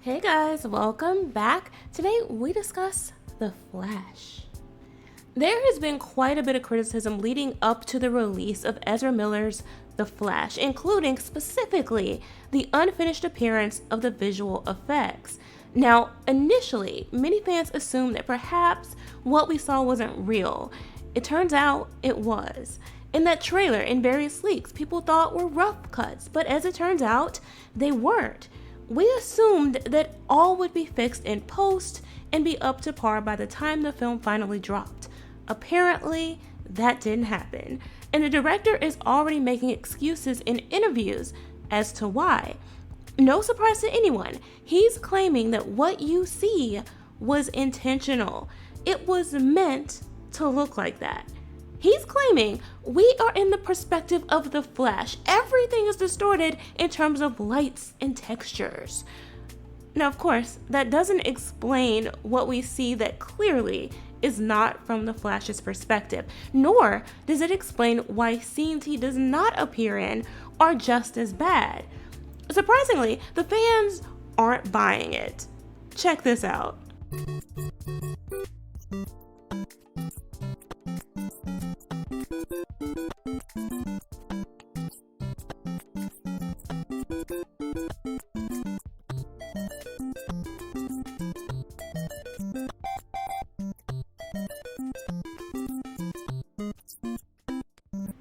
Hey guys, welcome back. Today we discuss The Flash. There has been quite a bit of criticism leading up to the release of Ezra Miller's The Flash, including specifically the unfinished appearance of the visual effects. Now, initially, many fans assumed that perhaps what we saw wasn't real. It turns out it was. In that trailer and various leaks, people thought were rough cuts, but as it turns out, they weren't. We assumed that all would be fixed in post and be up to par by the time the film finally dropped. Apparently, that didn't happen, and the director is already making excuses in interviews as to why. No surprise to anyone, he's claiming that what you see was intentional. It was meant to look like that. He's claiming we are in the perspective of the Flash. Everything is distorted in terms of lights and textures. Now, of course, that doesn't explain what we see that clearly is not from the Flash's perspective, nor does it explain why scenes he does not appear in are just as bad. Surprisingly, the fans aren't buying it. Check this out.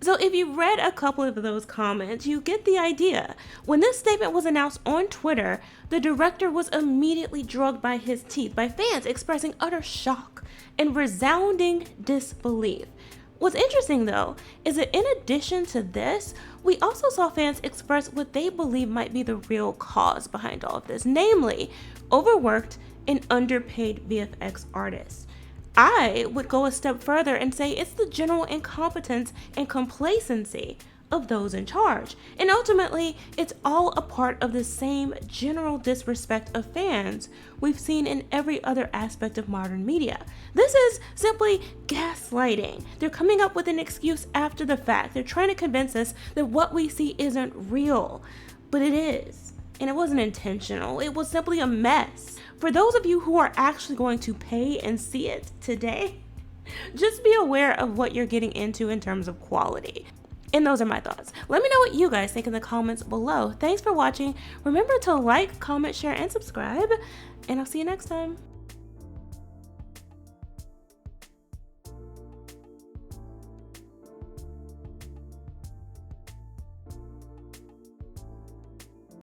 So if you read a couple of those comments, you get the idea. When this statement was announced on Twitter, the director was immediately drugged by his teeth by fans expressing utter shock and resounding disbelief. What's interesting though is that in addition to this, we also saw fans express what they believe might be the real cause behind all of this, namely overworked and underpaid VFX artists. I would go a step further and say it's the general incompetence and complacency of those in charge. And ultimately, it's all a part of the same general disrespect of fans we've seen in every other aspect of modern media. This is simply gaslighting. They're coming up with an excuse after the fact. They're trying to convince us that what we see isn't real, but it is. And it wasn't intentional. It was simply a mess. For those of you who are actually going to pay and see it today, just be aware of what you're getting into in terms of quality. And those are my thoughts. Let me know what you guys think in the comments below. Thanks for watching. Remember to like, comment, share, and subscribe. And I'll see you next time.